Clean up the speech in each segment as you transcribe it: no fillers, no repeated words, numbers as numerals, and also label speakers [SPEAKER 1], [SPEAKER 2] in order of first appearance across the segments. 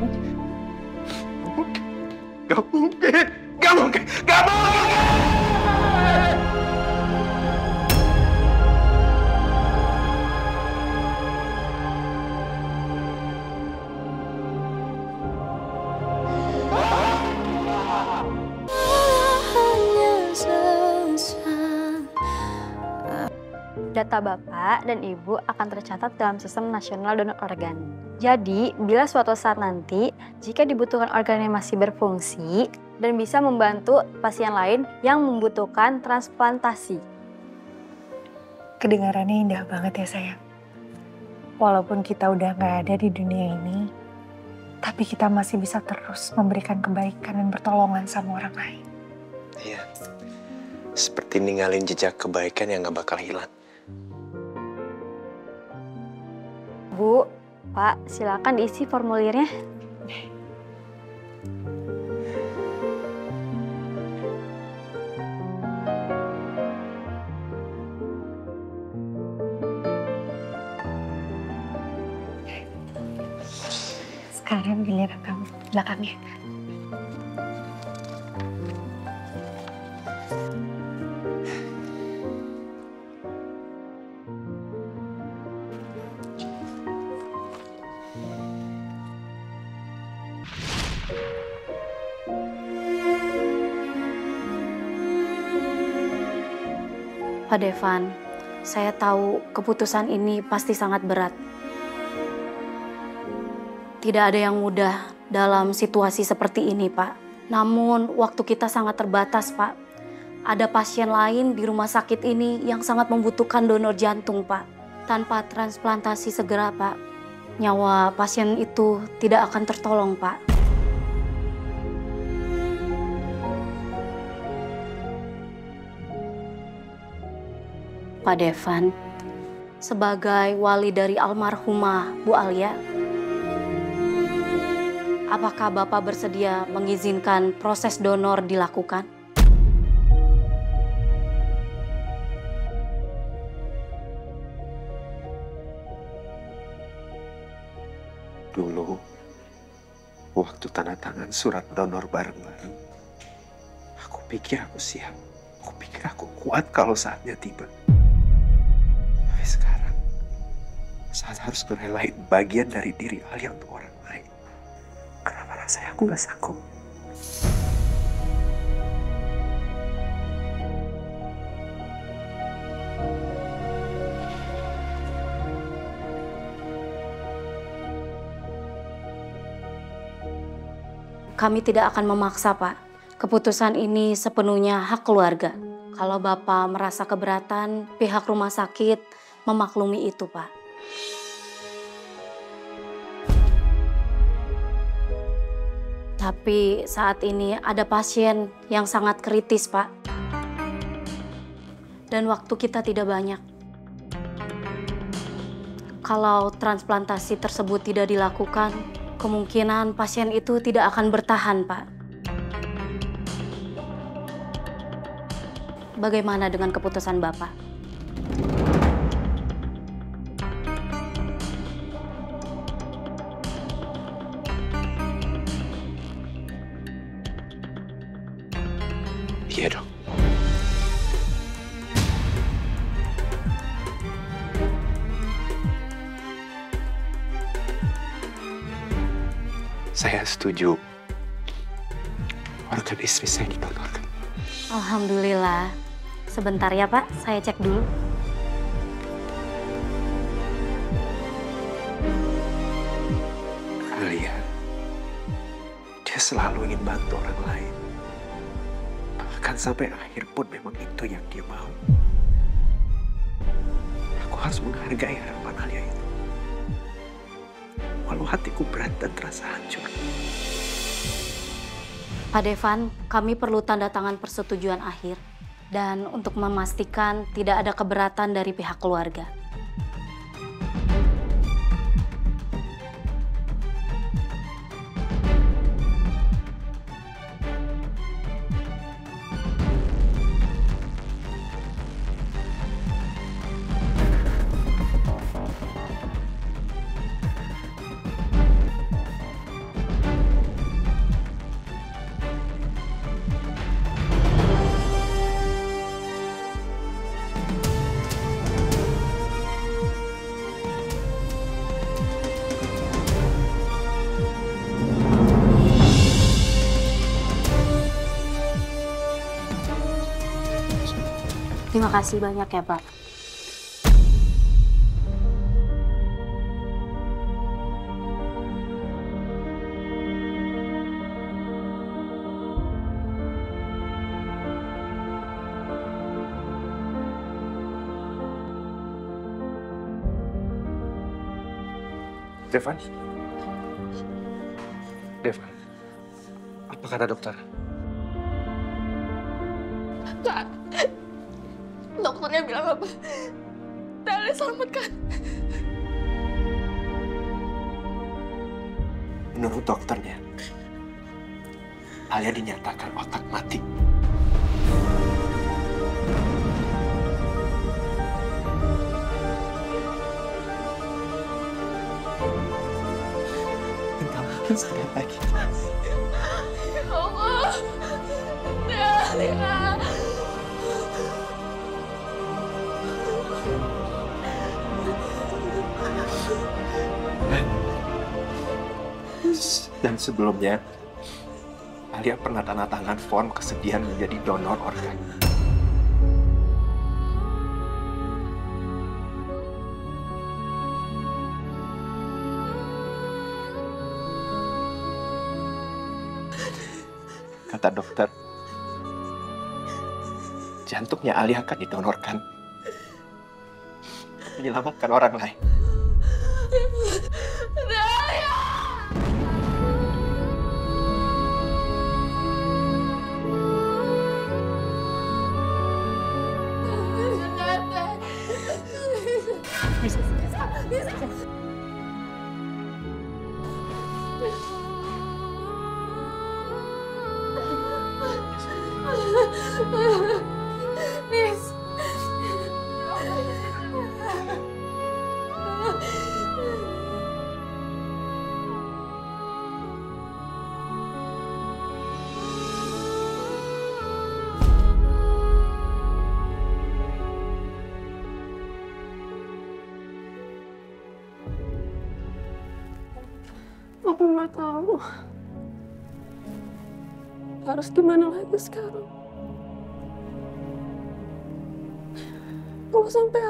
[SPEAKER 1] Gak mungkin! Gak mungkin! Gak mungkin!
[SPEAKER 2] Data Bapak dan Ibu akan tercatat dalam sistem nasional donor organ. Jadi, bila suatu saat nanti, jika dibutuhkan organ yang masih berfungsi dan bisa membantu pasien lain yang membutuhkan transplantasi.
[SPEAKER 3] Kedengarannya indah banget ya sayang. Walaupun kita udah gak ada di dunia ini, tapi kita masih bisa terus memberikan kebaikan dan pertolongan sama orang lain.
[SPEAKER 1] Iya, seperti ninggalin jejak kebaikan yang gak bakal hilang.
[SPEAKER 2] Bu, Pak, silakan diisi formulirnya.
[SPEAKER 3] Sekarang giliran kamu, belakangnya.
[SPEAKER 4] Pak Devan, saya tahu keputusan ini pasti sangat berat. Tidak ada yang mudah dalam situasi seperti ini, Pak. Namun, waktu kita sangat terbatas, Pak. Ada pasien lain di rumah sakit ini yang sangat membutuhkan donor jantung, Pak. Tanpa transplantasi segera, Pak, nyawa pasien itu tidak akan tertolong, Pak. Pak Devan, sebagai wali dari almarhumah Bu Alia, apakah Bapak bersedia mengizinkan proses donor dilakukan?
[SPEAKER 1] Dulu, waktu tanda tangan surat donor bareng-bareng, aku pikir aku siap. Aku pikir aku kuat kalau saatnya tiba. Tapi sekarang, saat harus ngerelain bagian dari diri Alia untuk orang lain, kenapa rasanya aku gak sanggup?
[SPEAKER 4] Kami tidak akan memaksa, Pak. Keputusan ini sepenuhnya hak keluarga. Kalau Bapak merasa keberatan, pihak rumah sakit memaklumi itu, Pak. Tapi saat ini ada pasien yang sangat kritis, Pak. Dan waktu kita tidak banyak. Kalau transplantasi tersebut tidak dilakukan, kemungkinan pasien itu tidak akan bertahan, Pak. Bagaimana dengan keputusan Bapak?
[SPEAKER 1] Iya dong. Saya setuju. Organ istri saya didonorkan.
[SPEAKER 4] Alhamdulillah. Sebentar ya, Pak. Saya cek dulu.
[SPEAKER 1] Alia, dia selalu ingin bantu orang lain. Bahkan sampai akhir pun memang itu yang dia mau. Aku harus menghargai harapan Alia itu. Walau hatiku berat dan terasa hancur.
[SPEAKER 4] Pak Devan, kami perlu tanda tangan persetujuan akhir. Dan untuk memastikan tidak ada keberatan dari pihak keluarga. Terima kasih banyak ya, Pak.
[SPEAKER 1] Devan? Devan, apa kata dokter?
[SPEAKER 5] Kak, dokternya bilang apa? Tele selamatkan.
[SPEAKER 1] Menurut dokternya, Alia dinyatakan otak mati. Entah mungkin sekali lagi.
[SPEAKER 5] Ya Allah. Alia.
[SPEAKER 1] Dan sebelumnya, Alia pernah tanda tangan form kesediaan menjadi donor organ. Kata dokter, jantungnya Alia akan didonorkan. Menyelamatkan orang lain.
[SPEAKER 5] Aku nggak tahu harus gimana lagi sekarang. Kalau sampai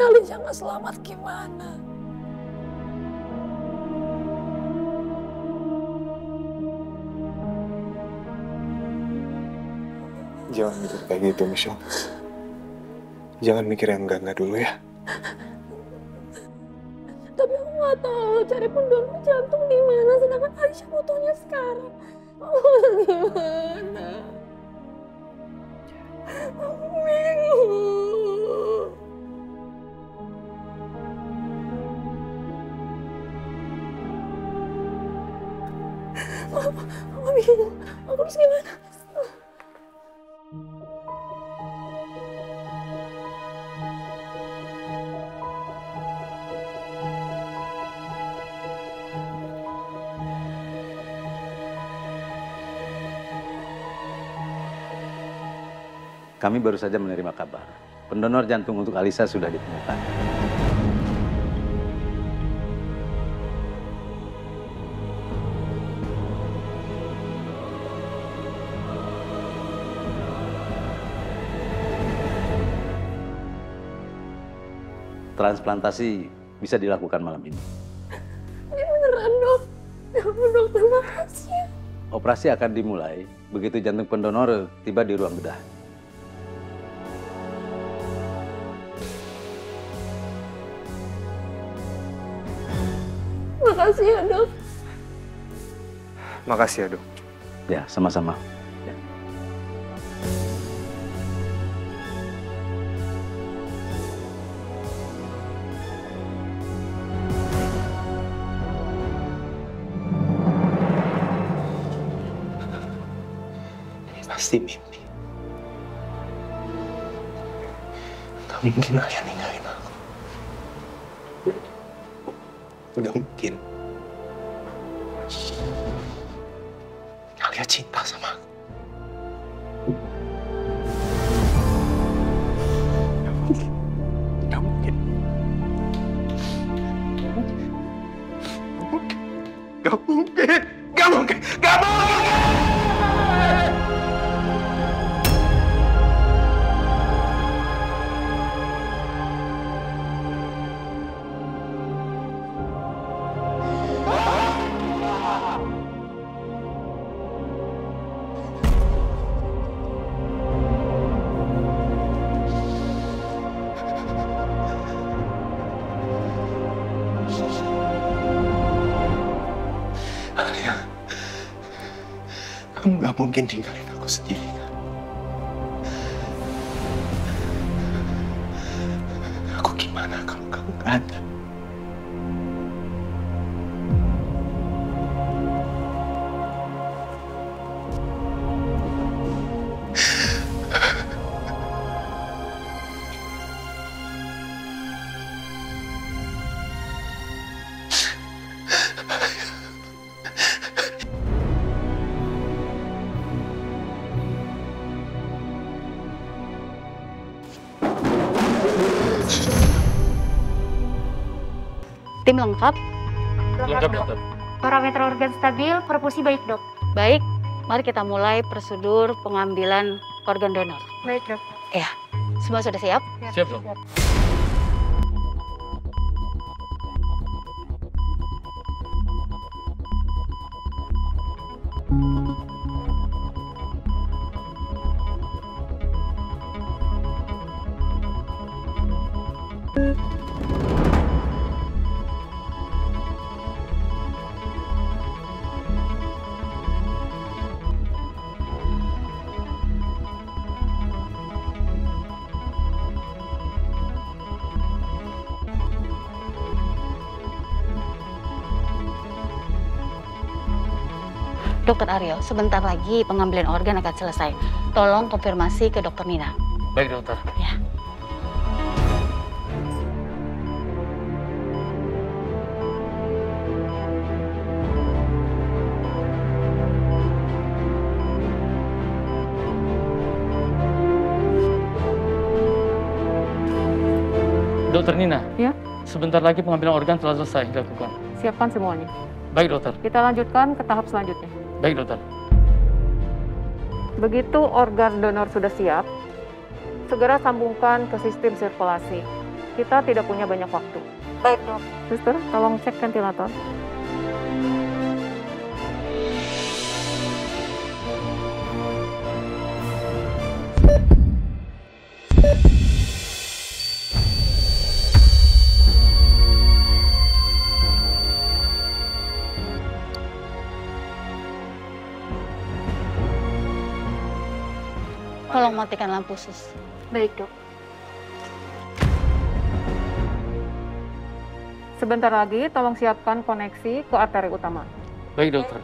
[SPEAKER 5] Alicia nggak selamat gimana?
[SPEAKER 1] Jangan mikir kayak gitu, Michelle. Jangan mikir yang enggak dulu ya.
[SPEAKER 5] Tapi aku nggak tahu cari pendonor jantung di mana, sedangkan Alicia butuhnya sekarang. Gimana? Aku bingung. Aku bingung. Aku harus gimana?
[SPEAKER 6] Kami baru saja menerima kabar. Pendonor jantung untuk Alisa sudah ditemukan. Transplantasi bisa dilakukan malam ini.
[SPEAKER 5] Ini beneran, Dok. Ya ampun, Dok, terima kasih.
[SPEAKER 6] Operasi akan dimulai begitu jantung pendonor tiba di ruang bedah.
[SPEAKER 5] Makasih ya, Dok.
[SPEAKER 1] Makasih ya, Dok.
[SPEAKER 6] Ya, sama-sama. Ya.
[SPEAKER 1] Ini pasti mimpi. Gak mungkin Alia ninggalin aku. Gak mungkin. Alia cinta sama aku. Gak mungkin. Gak mungkin. Gak mungkin. Gak mungkin. Gak mungkin. Kamu gak mungkin tinggalin aku sendiri. Aku gimana kalau kamu gak ada?
[SPEAKER 4] Tim lengkap.
[SPEAKER 7] Lengkap, dokter.
[SPEAKER 8] Parameter organ stabil, perfusi baik, dok.
[SPEAKER 4] Baik, mari kita mulai prosedur pengambilan organ donor.
[SPEAKER 8] Baik, dok.
[SPEAKER 4] Ya, semua sudah siap?
[SPEAKER 7] Siap, dok.
[SPEAKER 4] Dokter Aryo, sebentar lagi pengambilan organ akan selesai. Tolong konfirmasi ke Dokter Nina.
[SPEAKER 7] Baik, dokter.
[SPEAKER 4] Ya.
[SPEAKER 7] Dokter Nina.
[SPEAKER 2] Ya?
[SPEAKER 7] Sebentar lagi pengambilan organ telah selesai dilakukan.
[SPEAKER 2] Siapkan semuanya.
[SPEAKER 7] Baik, dokter.
[SPEAKER 2] Kita lanjutkan ke tahap selanjutnya.
[SPEAKER 7] Baik, dokter.
[SPEAKER 2] Begitu organ donor sudah siap, segera sambungkan ke sistem sirkulasi. Kita tidak punya banyak waktu.
[SPEAKER 8] Baik, dok.
[SPEAKER 2] Suster, tolong cek ventilator.
[SPEAKER 4] Tolong matikan lampu, sus.
[SPEAKER 8] Baik, dok.
[SPEAKER 2] Sebentar lagi, tolong siapkan koneksi ke arteri utama.
[SPEAKER 7] Baik, dokter.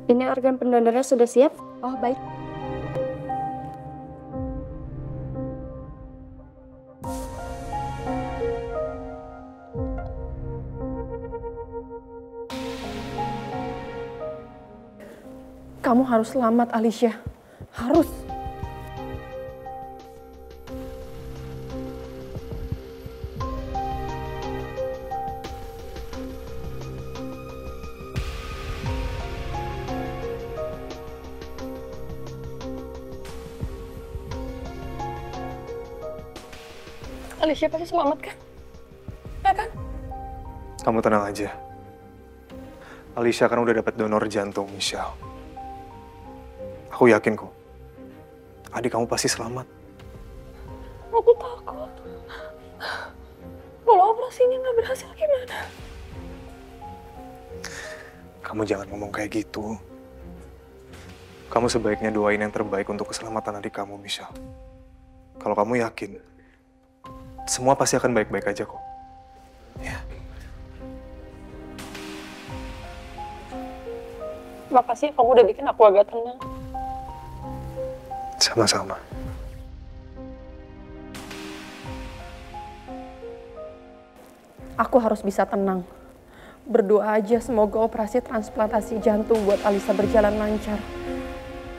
[SPEAKER 8] Ini organ pendonornya sudah siap?
[SPEAKER 2] Oh, baik.
[SPEAKER 3] Kamu harus selamat, Alicia. Harus.
[SPEAKER 8] Alicia pasti selamat, kan? Ya kan?
[SPEAKER 9] Kamu tenang aja. Alicia kan udah dapat donor jantung, Michelle. Aku yakin kok. Adik kamu pasti selamat.
[SPEAKER 8] Aku takut. Kalau operasinya nggak berhasil gimana?
[SPEAKER 9] Kamu jangan ngomong kayak gitu. Kamu sebaiknya doain yang terbaik untuk keselamatan adik kamu, Michelle. Kalau kamu yakin, semua pasti akan baik-baik aja kok. Ya.
[SPEAKER 8] Makasih kamu udah bikin aku agak tenang.
[SPEAKER 9] Sama-sama.
[SPEAKER 3] Aku harus bisa tenang. Berdoa aja semoga operasi transplantasi jantung buat Alisa berjalan lancar.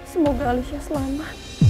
[SPEAKER 3] Semoga Alicia selamat.